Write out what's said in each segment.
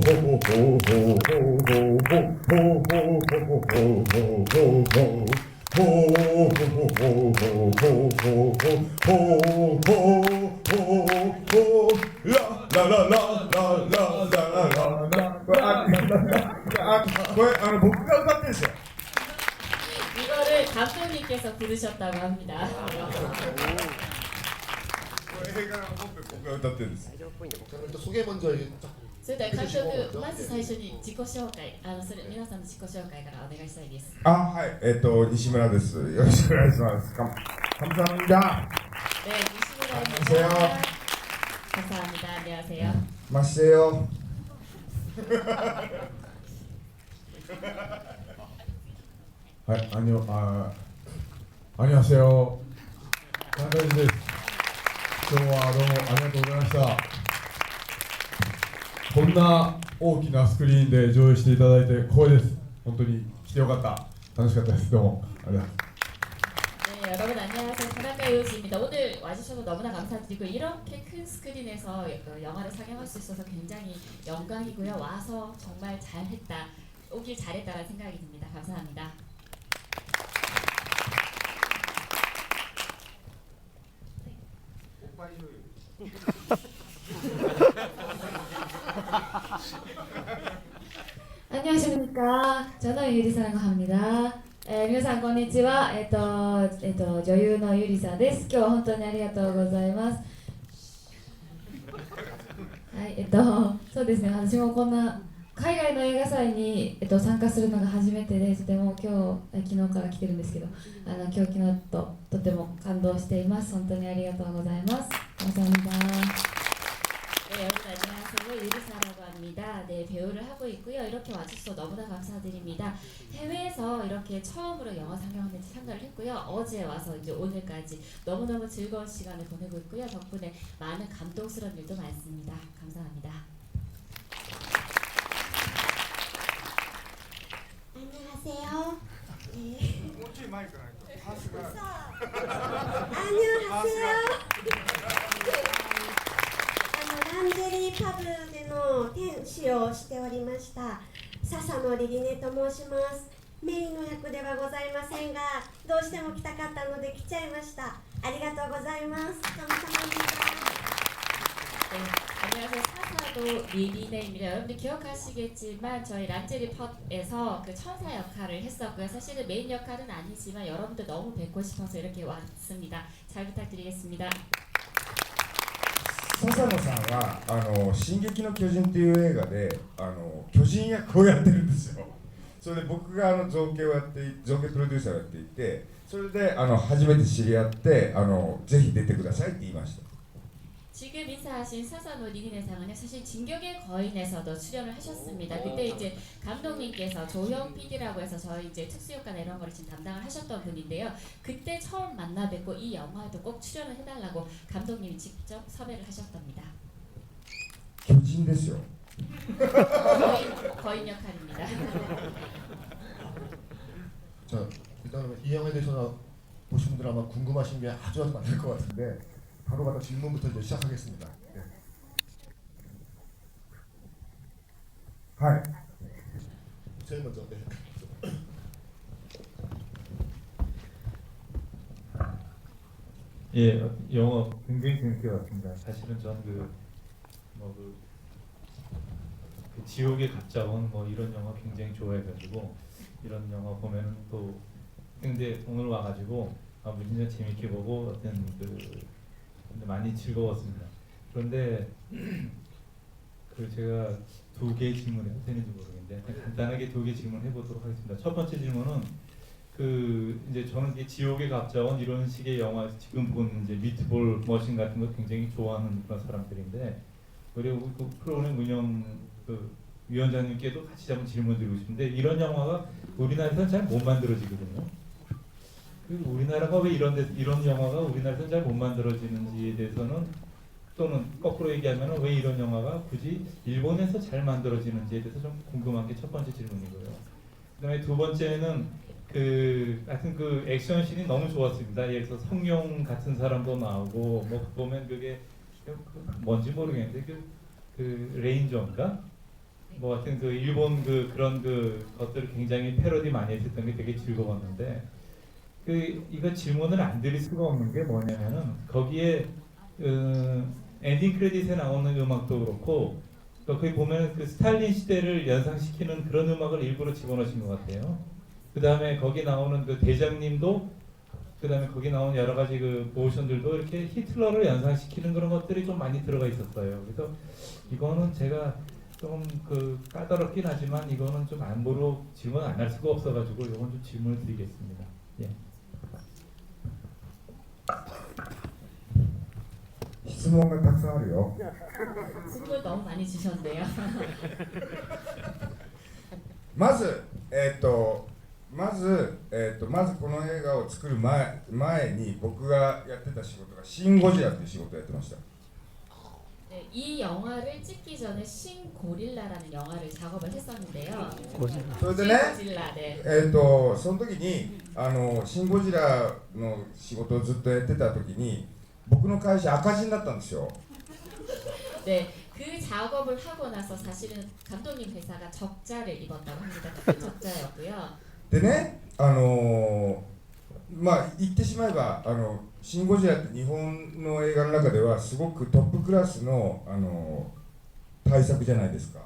これ僕が歌ってるんですよ。 이거를 감독님께서 부르셨다고 합니다. これ映画の僕が歌ってるんです。 저는 일단 소개 먼저 이게 딱 それでは監督、まず最初に自己紹介、皆さんの自己紹介からお願いしたいです。あ、はい、西村です。よろしくお願いします。감사합니다。 西村です。감사합니다. 안녕하세요. 마세요. 안녕하세요. 강다지です。今日はどうもありがとうございました。こんな大きなスクリーンで上映していただいて光栄です。本当に来てよかった。楽しかったです。どうもありがとうございます。 네, 여러분 안녕하세요. 타나카 요시입니다. 오늘 와주셔서 너무나 감사드리고 이렇게 큰 스크린에서 영화를 상영할 수 있어서 굉장히 영광이고요. 와서 정말 잘했다, 오길 잘했다라는 생각이 듭니다. 감사합니다. 안녕하십니까. 저는 유리사라고 합니다. 皆さんこんにちは。女優のゆりさです。今日は本当にありがとうございます。はい、そうですね。私もこんな海外の映画祭に参加するのが初めてで、とても昨日から来てるんですけど、今日昨日とても感動しています。本当にありがとうございます。감사합니다. 네, 여러분 안녕하세요. 유리사라고 합니다. 네, 배우를 하고 있고요. 이렇게 와주셔서 너무나 감사드립니다. 해외에서 이렇게 처음으로 영화 상영하는 데 참가를 했고요. 어제 와서 이제 오늘까지 너무너무 즐거운 시간을 보내고 있고요. 덕분에 많은 감동스러운 일도 많습니다. 감사합니다. 안녕하세요.ランジェリーパブでの店主をしておりました笹野リリネと申します。メインの役ではございませんが、どうしても来たかったので来ちゃいました。ありがとうございます。감사합니다. 네, 안녕하세요. 사사도 리리네입니다. 여러분들 기억하시겠지만 저희 란제리 펍에서 그 천사 역할을 했었고요. 사실은 메인 역할은 아니지만 여러분들 너무 뵙고 싶어서 이렇게 왔습니다. 잘 부탁드리겠습니다. 笹野さんは進撃の巨人という映画で巨人役をやってるんですよ。それで僕が造形をやって造形プロデューサーをやっていて、それで初めて知り合ってぜひ出てくださいって言いました。 지금 인사하신 사사노 리니네상은 사실 진격의 거인에서도 출연을 하셨습니다. 그때 이제 감독님께서 조형 PD라고 해서 저희 이제 특수효과나 이런 거를 지금 담당을 하셨던 분인데요. 그때 처음 만나 뵙고 이 영화에도 꼭 출연을 해달라고 감독님이 직접 섭외를 하셨답니다. 巨人ですよ。 거인 역할입니다. 자, 일단 이 영화에 대해서 보신 분들 아마 궁금하신 게 아주 많을 것 같은데 바로 가서 질문부터 이제 시작하겠습니다. 네. はい。 제일 먼저. 네. 예, 영화 굉장히 재밌게 봤습니다. 사실은 그 지옥의 갑자원 뭐 이런 영화 굉장히 좋아해가지고 이런 영화 보면은 또 근데 오늘 와가지고 무진장 재밌게 보고 어떤 근데 많이 즐거웠습니다. 그런데 그 제가 두 개의 질문을 해도 되는지 모르겠는데 간단하게 두 개 질문 해보도록 하겠습니다. 첫 번째 질문은 이제 저는 이제 지옥의 갑자원 이런 식의 영화 지금 본 이제 미트볼 머신 같은 거 굉장히 좋아하는 그런 사람들인데 그리고 그 프로그램 운영 그 위원장님께도 같이 한번 질문 드리고 싶은데 이런 영화가 우리나라에서는 잘 못 만들어지거든요. 우리나라가 왜 이런 영화가 우리나라에서 잘 못 만들어지는지에 대해서는 또는 거꾸로 얘기하면 왜 이런 영화가 굳이 일본에서 잘 만들어지는지에 대해서 좀 궁금한 게 첫 번째 질문이고요. 그다음에 두 번째는 하여튼 그 액션씬이 너무 좋았습니다. 예를 들어서 성룡 같은 사람도 나오고 뭐 보면 그게 뭔지 모르겠는데 그 레인저인가? 뭐 하여튼 그 일본 그런 것들을 굉장히 패러디 많이 했었던 게 되게 즐거웠는데 이거 질문을 안 드릴 수가 없는 게 뭐냐면은 거기에 엔딩 크레딧에 나오는 음악도 그렇고 거기 보면 그 스탈린 시대를 연상시키는 그런 음악을 일부러 집어넣으신 것 같아요. 그 다음에 거기 나오는 그 대장님도 그 다음에 거기 나오는 여러 가지 그 모션들도 이렇게 히틀러를 연상시키는 그런 것들이 좀 많이 들어가 있었어요. 그래서 이거는 제가 좀 까다롭긴 하지만 이거는 좀 안보로 질문 안 할 수가 없어가지고 이건 좀 질문을 드리겠습니다. 예. 質問がたくさんあるよ。 질문 너무 많이 주셨네요. まずこの映画を作る前に僕がやってた仕事がシン・ゴジラっていう仕事をやってました。 네, 이 영화를 찍기 전에 신 고릴라라는 영화를 작업을 했었는데요. それでね、 고질라, 네. その時にシン・ゴジラの仕事をずっとやってた時に僕の会社赤字になったんですよ。 네, 그 작업을 하고 나서 사실은 감독님 회사가 적자를 입었다고 합니다. 큰 적자였고요. でね、まあ言ってしまえばシン・ゴジラって日本の映画の中ではすごくトップクラスの大作じゃないですか。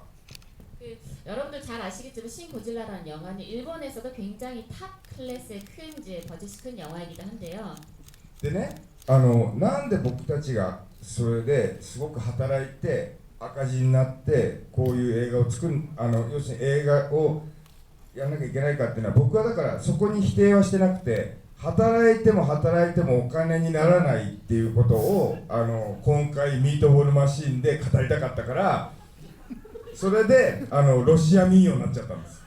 여러분들 잘 아시겠지만 신 고질라라는 영화는 일본에서도 굉장히 탑 클래스의 큰 이제 버짓이 큰 영화이기도 한데요. でね、なんで僕たちがそれですごく働いて赤字になってこういう映画を作る要するに映画をやらなきゃいけないかっていうのは僕はだからそこに否定はしてなくて働いてもお金にならないっていうことを今回ミートボールマシーンで語りたかったからそれでロシア民謡になっちゃったんです。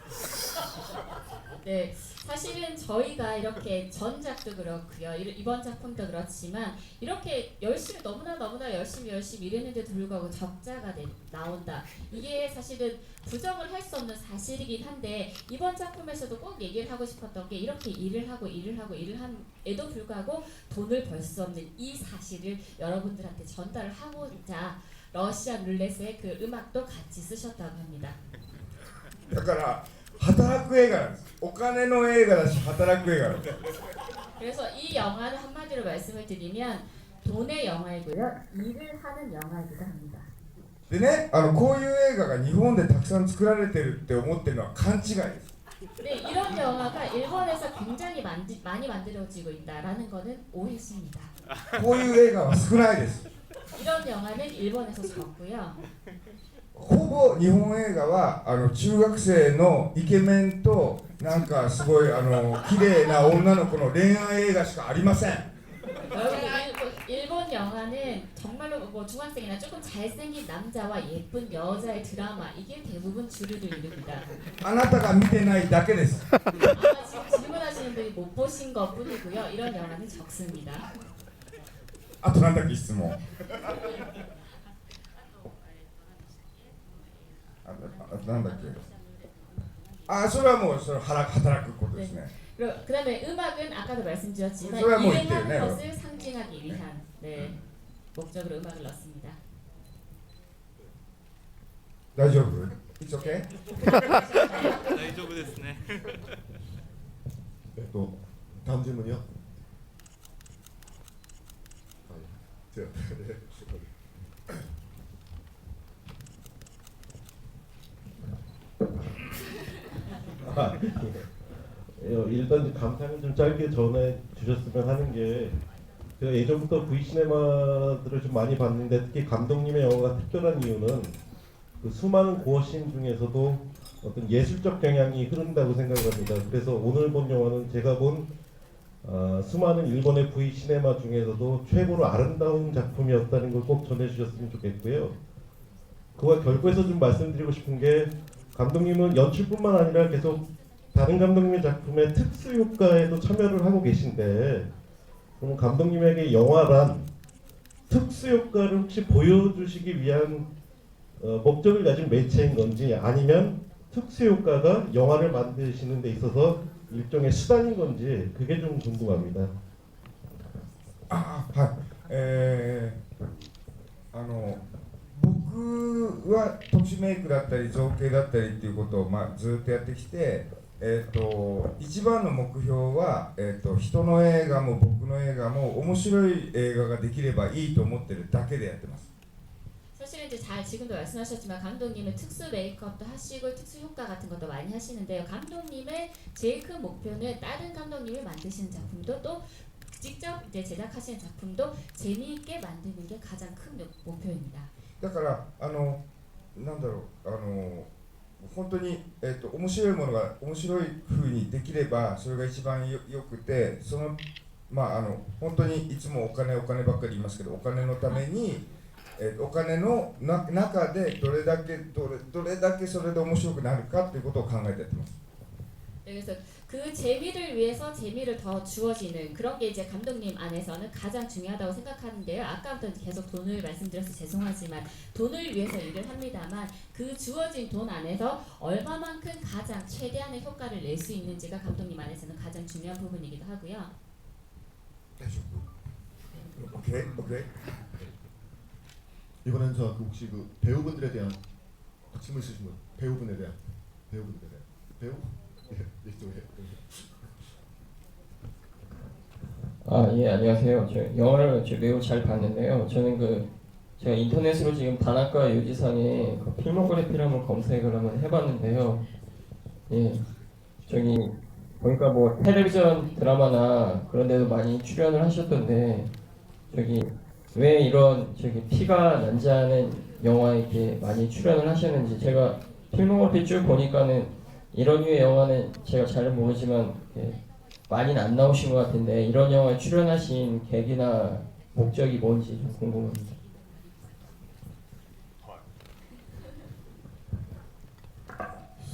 네, 사실은 저희가 이렇게 전작도 그렇고요. 이번 작품도 그렇지만 이렇게 열심히 너무나 열심히 일했는데도 불구하고 적자가 나온다. 이게 사실은 부정을 할 수 없는 사실이긴 한데 이번 작품에서도 꼭 얘기를 하고 싶었던 게 이렇게 일을 함에도 불구하고 돈을 벌 수 없는 이 사실을 여러분들한테 전달을 하고자 러시아 룰렛의 그 음악도 같이 쓰셨다고 합니다. だから働く映画なんです。お金の映画だし働く映画なんです。 그래서 이 영화는 한마디로 말씀을 드리면 돈의 영화이고요. 일을 하는 영화이기도 합니다. でね、こういう映画が日本でたくさん作られてるって思ってるのは勘違いです。 네, 이런 영화가 일본에서 굉장히 많이 만들어지고 있다라는 거는 오해십니다. こういう映画は少ないです。 이런 영화는 일본에서 적고요. ほぼ日本映画は中学生のイケメンとなんかすごい綺麗な女の子の恋愛映画しかありません。 여러분 일본 영화는 정말로 뭐 중학생이나 조금 잘생긴 남자와 예쁜 여자의 드라마 이게 대부분 주류를 이룹니다. あなたが見てないだけです。 아마 지금 질문하시는 분이 못 보신 것 뿐이고요. 이런 영화는 적습니다. あとなんだっけ質問。なんだっけ。それはもう働くことですね。 그다음에 음악은 아까도 말씀드렸지만 그거야 뭐 유행하는 있대요, 것을 상징하기 위한 목적으로 음악을 넣습니다. 大丈夫？It's okay？ 大丈夫ですね。 다음 질문이요. 제가 일단 감상을 좀 짧게 전해 주셨으면 하는 게 제가 예전부터 V시네마들을 좀 많이 봤는데 특히 감독님의 영화가 특별한 이유는 그 수많은 고어씬 중에서도 어떤 예술적 경향이 흐른다고 생각합니다. 그래서 오늘 본 영화는 제가 본 수많은 일본의 V시네마 중에서도 최고로 아름다운 작품이었다는 걸 꼭 전해주셨으면 좋겠고요. 그와 결부해서 좀 말씀드리고 싶은 게 감독님은 연출뿐만 아니라 계속 다른 감독님의 작품의 특수 효과에도 참여를 하고 계신데 그럼 감독님에게 영화란 특수 효과를 혹시 보여주시기 위한 목적을 가진 매체인 건지 아니면 특수 효과가 영화를 만드시는 데 있어서 일종의 수단인 건지 그게 좀 궁금합니다. 僕は特殊メイクだったり造形だったりっていうことをずっとやってきて、一番の目標は、人の映画も僕の映画も面白い映画ができればいいと思ってるだけでやってます。 사실은 이제 지금도 말씀하셨지만 감독님은 특수 메이크업도 하시고 특수 효과 같은 것도 많이 하시는데요. 감독님의 제일 큰 목표는 다른 감독님이 만드시는 작품도 또 직접 이제 제작하시는 작품도 재미있게 만드는 게 가장 큰 목표입니다. だからなんだろう本当に面白いものが面白い風にできればそれが一番よくて本当にいつもお金ばっかり言いますけどお金のためにお金の中でどれだけそれで面白くなるかということを考えてやってます。 그래서 그 재미를 위해서 재미를 더 주어지는 그런 게 이제 감독님 안에서는 가장 중요하다고 생각하는데요. 아까부터 계속 돈을 말씀드려서 죄송하지만 돈을 위해서 일을 합니다만 그 주어진 돈 안에서 얼마만큼 가장 최대한의 효과를 낼 수 있는지가 감독님 안에서는 가장 중요한 부분이기도 하고요. 大丈夫？ 오케이. 이번엔 혹시 그 배우분들에 대한 질문 있으신 분? 배우분에 대한 배우? 예, 이쪽에. 예, 안녕하세요. 저 영화를 매우 잘 봤는데요. 저는 제가 인터넷으로 지금 단학과 유지상의 필모그래피를 한번 검색을 한번 해봤는데요. 예, 저기 보니까 뭐 텔레비전 드라마나 그런 데도 많이 출연을 하셨던데 왜 이런 피가 난지 않은 영화에 이렇게 많이 출연을 하셨는지 제가 필모그래피 쭉 보니까는 이런 류의 영화는 제가 잘 모르지만 많이는 안 나오신 것 같은데 이런 영화에 출연하신 계기나 목적이 뭔지 좀 궁금합니다.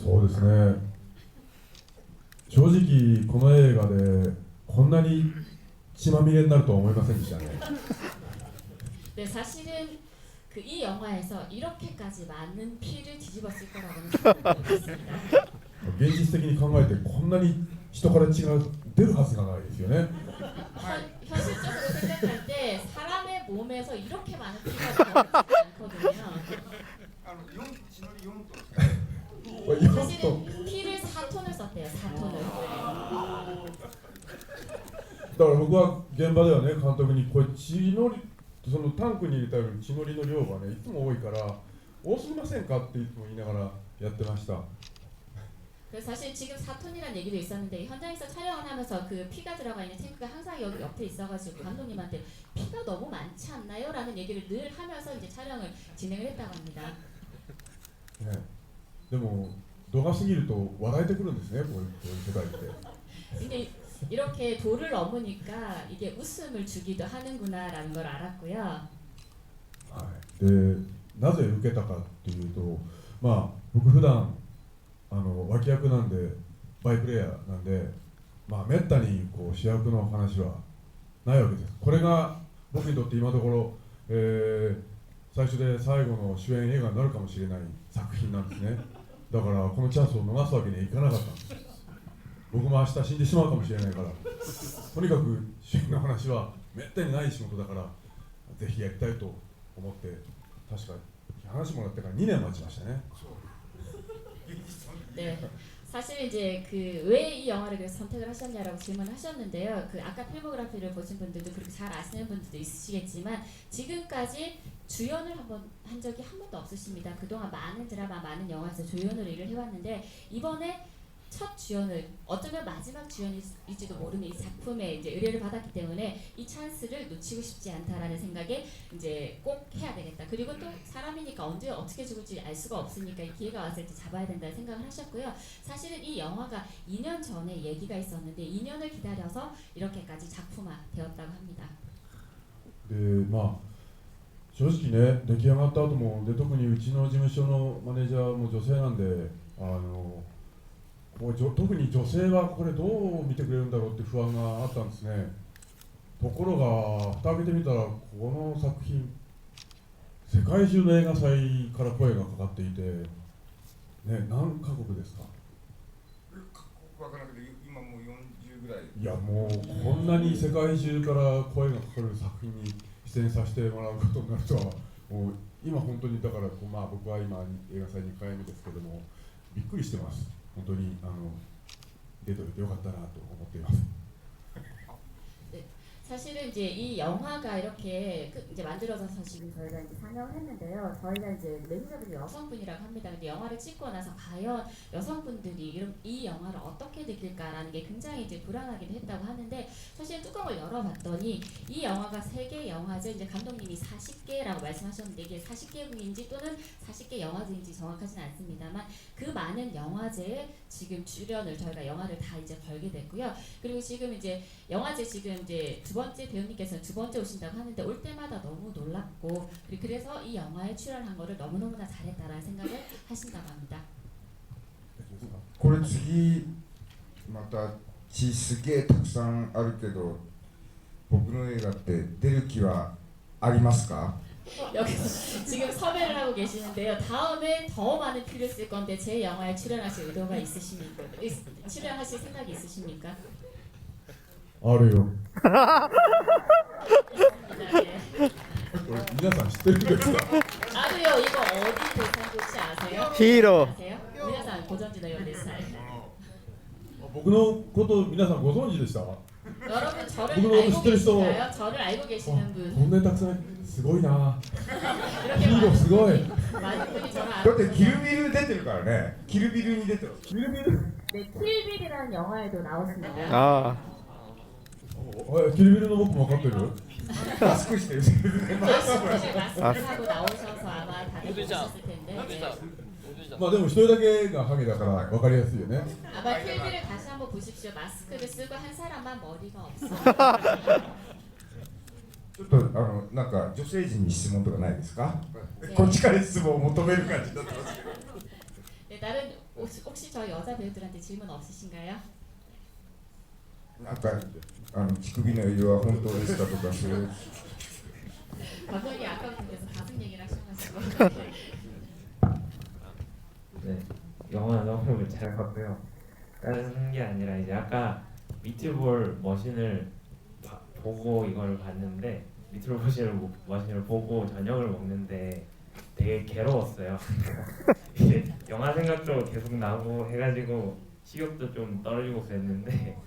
そうですね。正直この映画でこんなに血まみれになるとは思いませんでしたね。 네, 사실은 이 영화에서 이렇게까지 많은 피를 뒤집었을 거라고는 생각 못했습니다. 現実的に考えてこんなに人から血が出るはずがないですよね。 현실적으로 생각할 때 사람의 몸에서 이렇게 많은 피가 나오지 않거든요. 사실은 피를 4톤을 썼대요. 4톤을. だから僕は現場ではね監督にこれ血のそのタンクに入れた血のりの量がねいつも多いから多すぎませんかっていつも言いながらやってました。 그래서 사실 지금 4톤이라는 얘기도 있었는데 현장에서 촬영을 하면서 그 피가 들어가 있는 탱크가 항상 여기 옆에 있어가지고 감독님한테 피가 너무 많지 않나요? 라는 얘기를 늘 하면서 이제 촬영을 진행을 했다고 합니다. でも度が過ぎると笑えてくるんですね、こういう世界って。 근데 이렇게 도를 넘으니까 이게 웃음을 주기도 하는구나라는 걸 알았고요. はい、でなぜ受けたかっていうと、まあ僕普段脇役なんでバイプレイヤーなんで、まあめったにこう主役の話はないわけです。これが僕にとって今のところ、最初で最後の主演映画になるかもしれない作品なんですね。だからこのチャンスを逃すわけにはいかなかったんです。僕も明日死んでしまうかもしれないから、とにかく主演の話はめったにない仕事だからぜひやりたいと思って、確か話もらってから2年待ちましたね。 네. 사실 이제 그 왜 이 영화를 그래서 선택을 하셨냐라고 질문하셨는데요. 그 아까 필모그래피를 보신 분들도 그렇게 잘 아시는 분들도 있으시겠지만 지금까지 주연을 한 적이 한 번도 없으십니다. 그동안 많은 드라마, 많은 영화에서 조연으로 일을 해왔는데 이번에 첫 주연을, 어쩌면 마지막 주연일지도 모르는 이 작품에 이제 의뢰를 받았기 때문에 이 찬스를 놓치고 싶지 않다라는 생각에 이제 꼭 해야 되겠다. 그리고 또 사람이니까 언제 어떻게 죽을지 알 수가 없으니까 이 기회가 왔을 때 잡아야 된다는 생각을 하셨고요. 사실은 이 영화가 2년 전에 얘기가 있었는데 2년을 기다려서 이렇게까지 작품화 되었다고 합니다. でまあ正直ね、出来上がった後もで、特にうちの事務所のマネージャーも女性なんで、特に女性はこれどう見てくれるんだろうって不安があったんですね。ところが蓋開けてみたら、この作品世界中の映画祭から声がかかっていて、ね、何カ国ですか？わからなくて今もう40ぐらい。いやもうこんなに世界中から声がかかる作品に出演させてもらうことになるとは、もう今本当にだからまあ僕は今映画祭2回目ですけども、びっくりしてます。本当に出ておいてよかったなと思っています。 사실은 이제 이 영화가 이렇게 이제 만들어져서 지금 저희가 이제 상영을 했는데요. 저희가 이제 매니저분이 여성분이라고 합니다. 근데 영화를 찍고 나서 과연 여성분들이 이 영화를 어떻게 느낄까라는 게 굉장히 이제 불안하기도 했다고 하는데, 사실 뚜껑을 열어봤더니 이 영화가 세계 영화제, 이제 감독님이 40개라고 말씀하셨는데 이게 40개국인지 또는 40개 영화제인지 정확하지는 않습니다만 그 많은 영화제에 지금 출연을 저희가 영화를 다 이제 걸게 됐고요. 그리고 지금 이제 영화제 지금 이제 두 번째 배우님께서는 두 번째 오신다고 하는데 올 때마다 너무 놀랍고, 그래서 이 영화에 출연한 거를 너무너무나 잘했다라는 생각을 하신다고 합니다. これ次また血すげえたくさんあるけど、僕の映画って出る気はありますか？ 여기서 지금 섭외를 하고 계시는데요. 다음에 더 많은 피를 쓸 건데 제 영화에 출연하실 의도가 있으십니까? 출연하실 생각이 있으십니까? あるよ。 네. これ皆さん知ってるんですか？ 아루요, 이거 어디 대사인지 혹시 아세요? 히로. 아세요? 皆さんご存知のようです。僕のこと皆さんご存知でした？ 여러분 저를 누구도 알고知ってる人? 계신가요? 저를 알고 계시는 분. こんなにたくさんすごいな。 이렇게 ヒーローすごい。 많은 분이 저를 だっ 알고 てキルビル出てるからね。キルビルに出てる。キルビル。 네, 킬빌이라는 영화에도 나오십니다. 아. キルビルの僕も分かってる？マスクしてる。 마스크를 하고 나오셔서 아마 다들 보셨을 텐데. 네. まあでも一人だけがハゲだから分かりやすいよね。 아마 킬빌을 다시 한번 보십시오. 마스크를 쓰고 한 사람만 머리가 없어요. ちょっとなんか女性陣に質問とかないですか？ 네. こっちから質問を求める感じになってますけど。 네, 다른 혹시 저 여자 배우들한테 질문 없으신가요? なんか乳首の色は本当ですかとかそういう。 감독이 아까부터 계속 가슴 얘기를 하셔가지고. 네, 영화 너무 잘 봤고요. 다른 게 아니라 이제 아까 미트볼 머신을 보고 이걸 봤는데, 미트볼 머신을 보고 저녁을 먹는데 되게 괴로웠어요. 이제 영화 생각도 계속 나고 해가지고 식욕도 좀 떨어지고 그랬는데,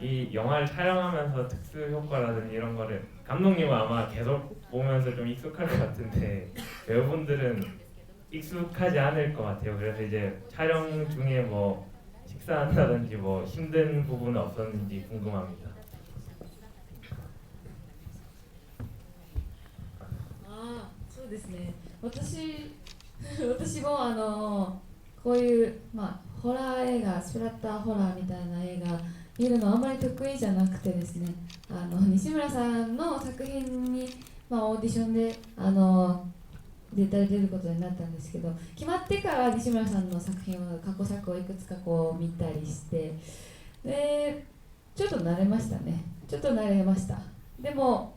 이 영화를 촬영하면서 특수 효과라든지 이런 거를 감독님은 아마 계속 보면서 좀 익숙할 것 같은데 배우분들은 익숙하지 않을 것 같아요. 그래서 이제 촬영 중에 뭐 식사한다든지 뭐 힘든 부분은 없었는지 궁금합니다. 아, そうですね。私私もこういうホラー映画、スプラッターホラーみたいな映画見るのあんまり得意じゃなくてですね、西村さんの作品に、オーディションで出ることになったんですけど、決まってから西村さんの作品を過去作をいくつかこう見たりして、でちょっと慣れましたね。ちょっと慣れました。でも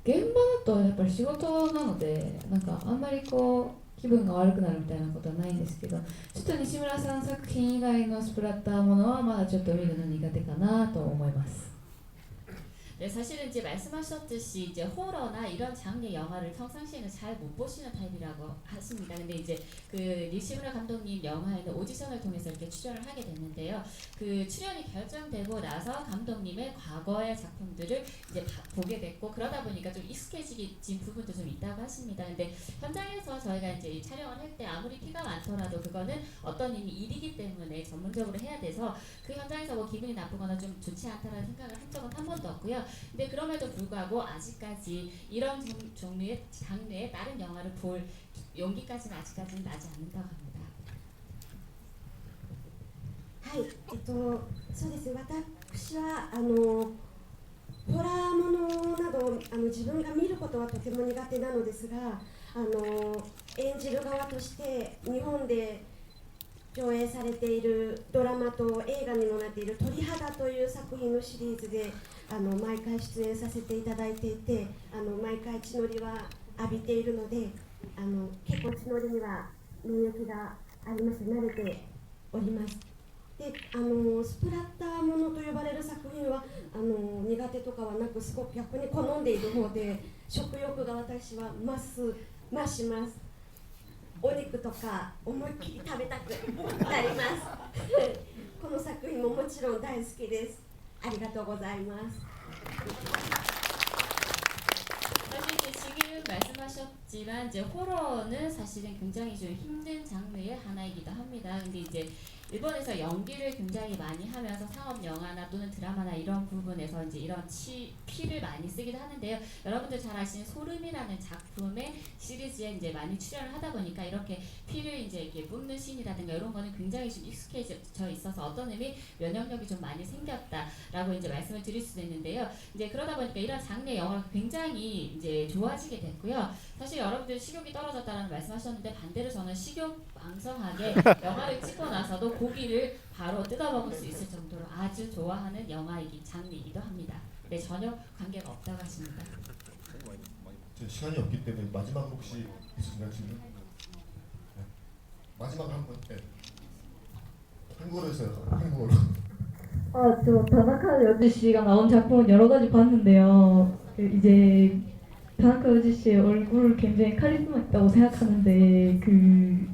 現場だとやっぱり仕事なので、なんかあんまりこう気分が悪くなるみたいなことはないんですけど、ちょっと西村さん作品以外のスプラッターものはまだちょっと見るの苦手かなと思います。 네, 사실은 이제 말씀하셨듯이 이제 호러나 이런 장르 영화를 평상시에는 잘 못 보시는 타입이라고 하십니다. 근데 이제 그 니시무라 감독님 영화에는 오디션을 통해서 이렇게 출연을 하게 됐는데요. 그 출연이 결정되고 나서 감독님의 과거의 작품들을 이제 보게 됐고, 그러다 보니까 좀 익숙해진 부분도 좀 있다고 하십니다. 근데 현장에서 저희가 이제 이 촬영을 할 때 아무리 피가 많더라도 그거는 어떤 이미 일이기 때문에 전문적으로 해야 돼서 그 현장에서 뭐 기분이 나쁘거나 좀 좋지 않다는 생각을 한 적은 한 번도 없고요. 근데 그럼에도 불구하고 아직까지 이런 종류의 장르의 다른 영화를 볼 용기까지는 아직까지는 나지 않는다고 합니다. はい、そうですね。私はホラーものなど自分が見ることはとても苦手なのですが、演じる側として日本で上映されているドラマと映画にもなっている鳥肌という作品のシリーズで毎回出演させていただいていて、毎回血のりは浴びているので、結構血のりには免疫がありまして慣れております。でスプラッターものと呼ばれる作品は苦手とかはなく、すごく逆に好んでいる方で、食欲が私は増します。お肉とか思いっきり食べたくなりますこの作品ももちろん大好きです。ありがとうございます。 사실 이제 지금 말씀하셨지만 이제 호러는 사실은 굉장히 좀 힘든 장르의 하나이기도 합니다. 근데 이제 일본에서 연기를 굉장히 많이 하면서 상업 영화나 또는 드라마나 이런 부분에서 이제 이런 피를 많이 쓰기도 하는데요. 여러분들 잘 아시는 소름이라는 작품의 시리즈에 이제 많이 출연을 하다 보니까 이렇게 피를 이제 이렇게 뿜는 씬이라든가 이런 거는 굉장히 좀 익숙해져 있어서 어떤 의미 면역력이 좀 많이 생겼다라고 이제 말씀을 드릴 수도 있는데요. 이제 그러다 보니까 이런 장르의 영화가 굉장히 이제 좋아지게 됐고요. 사실 여러분들 식욕이 떨어졌다는 말씀하셨는데, 반대로 저는 식욕 왕성하게 영화를 찍고 나서도 고기를 바로 뜯어 먹을 수 있을 정도로 아주 좋아하는 장르이기도 합니다. 네, 전혀 관계가 없다고 하십니다. 제 시간이 없기 때문에 마지막으로 혹시 있으신가요 질문? 네. 마지막으로 한번 네. 한국어로 했어요. 한국어로. 저 다나카 요지 씨가 나온 작품은 여러 가지 봤는데요. 이제 다나카 요지 씨의 얼굴 굉장히 카리스마 있다고 생각하는데,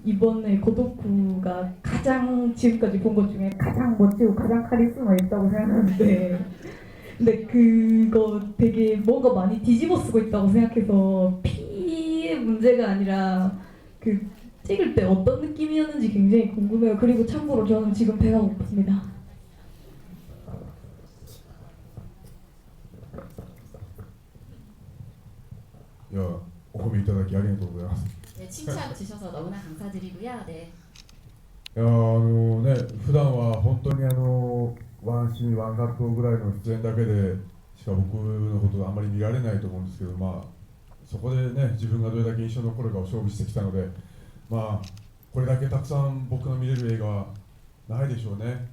이번에 고도쿠가 가장 지금까지 본 것 중에 가장 멋지고 가장 카리스마 있다고 생각하는데, 근데 그거 되게 뭔가 많이 뒤집어 쓰고 있다고 생각해서 피의 문제가 아니라 찍을 때 어떤 느낌이었는지 굉장히 궁금해요. 그리고 참고로 저는 지금 배가 고픕니다. 야, 오금이 있다다기 아리가토고요. 네, 칭찬 주셔서 너무나 감사드리고요. 네. ね、普段は本当にワンシーン、ワンカットぐらいの出演だけでしか僕のことあんまり見られないと思うんですけど、そこでね、自分がどれだけ印象に残るかを勝負してきたので、これだけたくさん僕の見れる映画はないでしょうね。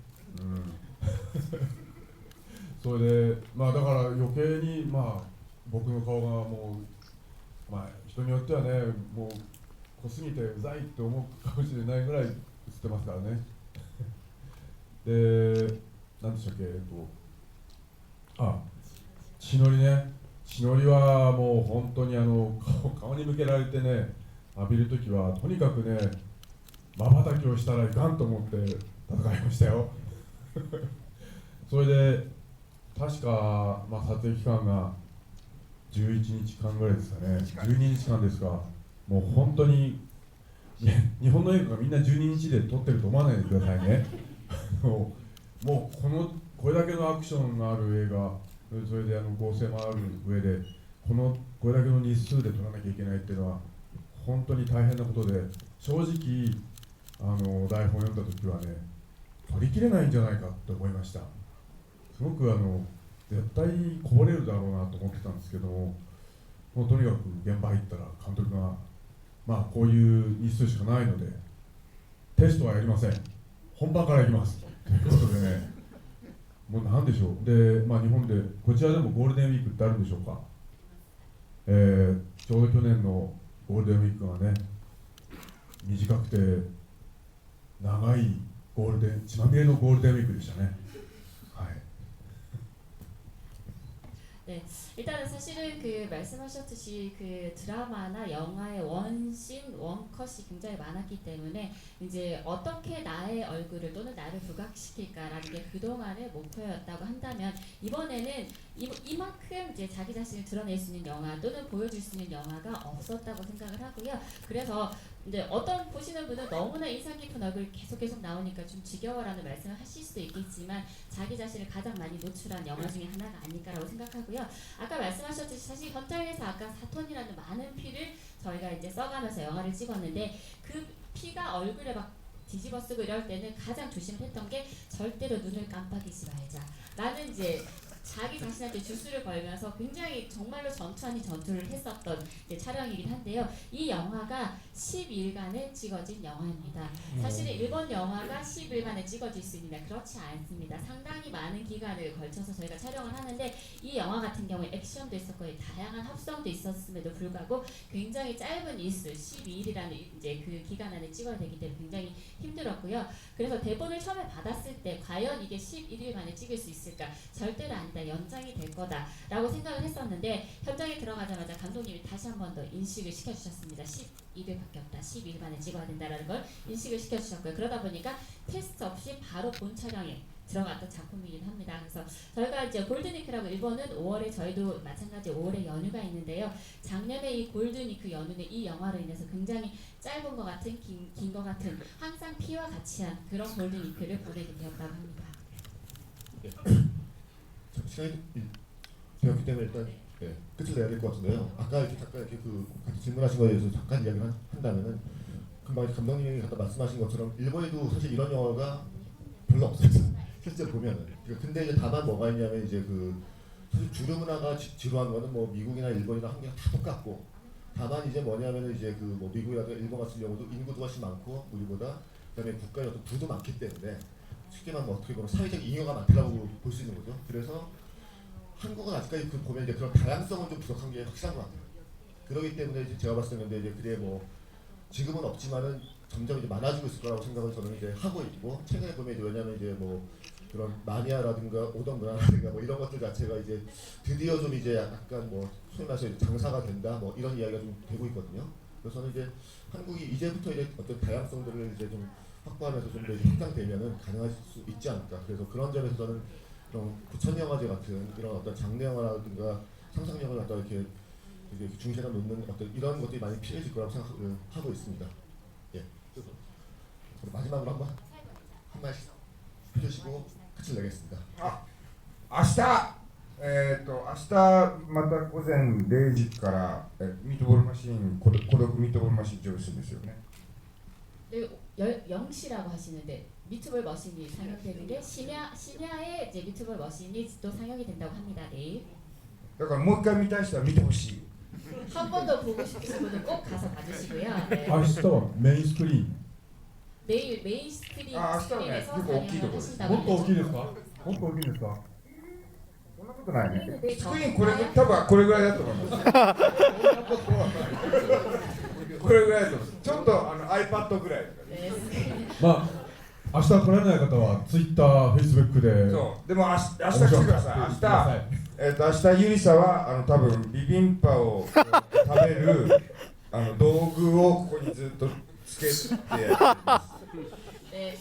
それで、だから余計に、僕の顔がもう、人によってはね、もう濃すぎてうざいって思うかもしれないぐらい映ってますからね。で、何でしたっけ、血のりね。血のりはもう本当に顔に向けられてね、浴びるときはとにかくね、瞬きをしたらいかんと思って戦いましたよ。それで、確か、撮影期間が11日間ぐらいですかね、12日間ですが、もう本当に、日本の映画がみんな12日で撮ってると思わないでくださいね。もうこれだけのアクションがある映画、それで合成もある上で、これだけの日数で撮らなきゃいけないっていうのは、本当に大変なことで、正直台本読んだ時はね、取りきれないんじゃないかって思いました。すごく絶対こぼれるだろうなと思ってたんですけども、もうとにかく現場入ったら監督が、まあこういう日数しかないのでテストはやりません、本番からやりますということでね、もうなんでしょう。で、まあ、日本でこちらでもゴールデンウィークってあるんでしょうか。ちょうど去年のゴールデンウィークがね、短くて長いゴールデン、血まみれのゴールデンウィークでしたね。はい。 네, 일단은 사실은 그 말씀하셨듯이 그 드라마나 영화의 원신, 원컷이 굉장히 많았기 때문에 이제 어떻게 나의 얼굴을 또는 나를 부각시킬까라는 게 그동안의 목표였다고 한다면 이번에는 이만큼 이제 자기 자신을 드러낼 수 있는 영화 또는 보여줄 수 있는 영화가 없었다고 생각을 하고요. 그래서 이제 어떤 보시는 분은 너무나 인상 깊은 얼굴이 계속 나오니까 좀 지겨워라는 말씀을 하실 수도 있겠지만 자기 자신을 가장 많이 노출한 영화 중에 하나가 아닐까라고 생각하고요. 아까 말씀하셨듯이 사실 현장에서 아까 4톤이라는 많은 피를 저희가 이제 써가면서 영화를 찍었는데 그 피가 얼굴에 막 뒤집어 쓰고 이럴 때는 가장 조심했던 게 절대로 눈을 깜빡이지 말자 라는 이제 자기 자신한테 주술을 걸면서 굉장히 정말로 전투 아닌 전투를 했었던 이제 촬영이긴 한데요. 이 영화가 12일간에 찍어진 영화입니다. 사실은 일본 영화가 10일간에 찍어질 수 있느냐, 그렇지 않습니다. 상당히 많은 기간을 걸쳐서 저희가 촬영을 하는데 이 영화 같은 경우에 액션도 있었고 다양한 합성도 있었음에도 불구하고 굉장히 짧은 일수 12일이라는 이제 그 기간 안에 찍어야 되기 때문에 굉장히 힘들었고요. 그래서 대본을 처음에 받았을 때 과연 이게 11일 만에 찍을 수 있을까? 절대로 아니다. 연장이 될 거다라고 생각을 했었는데 현장에 들어가자마자 감독님이 다시 한 번 더 인식을 시켜주셨습니다. 12일밖에 없다. 12일 만에 찍어야 된다라는 걸 인식을 시켜주셨고요. 그러다 보니까 테스트 없이 바로 본 촬영에 들어갔던 작품이긴 합니다. 그래서 저희가 이제 골든위크라고 일본은 5월에 저희도 마찬가지 5월에 연휴가 있는데요. 작년에 이 골든위크 연휴는 이 영화로 인해서 굉장히 짧은 것 같은 긴 것 같은 항상 피와 같이 한 그런 골든위크를 보내게 되었다고 합니다. 시간이 되었기 때문에 일단 끝을 내야 될 것 같은데요. 아까 이렇게 잠깐 이렇게 그 같이 질문하신 거에 대해서 잠깐 이야기를 한다면은 금방 감독님이 갖다 말씀하신 것처럼 일본에도 사실 이런 영화가 별로 없어요. 실제로 보면은. 근데 이제 다만 뭐가 있냐면 이제 그 사실 주류 문화가 지루한 거는 뭐 미국이나 일본이나 한국이나 다 똑같고 다만 이제 뭐냐면은 이제 그 뭐 미국이라든가 일본 같은 경우도 인구도 훨씬 많고 우리보다 그다음에 국가의 어떤 부도 많기 때문에 쉽게 말하면 어떻게 보면 사회적 잉여가 많다고 볼 수 있는 거죠. 그래서 한국은 아직까지 그 보면 이제 그런 다양성은 좀 부족한 게 확실한 것 같아요. 그렇기 때문에 이제 제가 봤을 때는 이제 그게 뭐 지금은 없지만은 점점 이제 많아지고 있을 거라고 생각을 저는 이제 하고 있고 최근에 보면 이제 왜냐면 이제 뭐 그런 마니아라든가 오덕 문화라든가 뭐 이런 것들 자체가 이제 드디어 좀 이제 약간 뭐 소위 말해서 장사가 된다 뭐 이런 이야기가 좀 되고 있거든요. 그래서 저는 이제 한국이 이제부터 이제 어떤 다양성들을 이제 좀 확보하면서 좀 더 확장되면은 가능할 수 있지 않을까. 그래서 그런 점에서 저는 그런 부천 영화제 같은 이런 어떤 장르 영화라든가 상상력을 갖다 이렇게 중시에 놓는 어떤 이런 것들이 많이 필요해질 거라고 생각을 하고 있습니다. 예. 그래서 마지막으로 한 말씩 해주시고 끝을 내겠습니다. 明日また午前0時からミートボールマシーン孤独ミートボールマシーン上映するんですよね。 네, 0시라고 하시는데 미트볼 머신이 상영되는데 심야에 이제 미트볼 머신이 또 상영이 된다고 합니다. 내일. だからもう一回見たい人は見てほしい。 한 번 더 보고 싶으신 분은 꼭 가서 봐주시고요. 네. 明日はメインスクリーン。 내일 메인 스크린에서 아, 아시다네. 상영을 이거 하신다고 もっと大きいです 합니다. か？もっと大きいですか？そんなことないね。 네, スクリーンこれ多分これぐらいだと思います。これぐらいだと思います。ちょっとiPad ぐらい。 네, まあ明日来られない方は Twitter、Facebook で。そうでも明日来てください。明日ゆりさは多分ビビンパを食べる道具をここにずっとつけて。 네,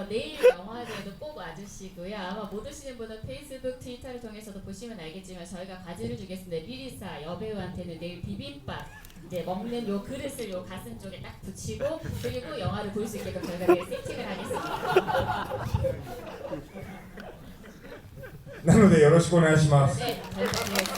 내일 영화제에도 꼭 와주시고요. 아마 못 오시는 분은 페이스북, 트위터를 통해서도 보시면 알겠지만 저희가 과제를 주겠습니다. 리리사 여배우한테는 내일 비빔밥 이제 먹는 요 그릇을 요 가슴 쪽에 딱 붙이고 그리고 영화를 볼 수 있게끔 저희가 내일 세팅을 하겠습니다. なのでよろしくお願いします。 네, 저희가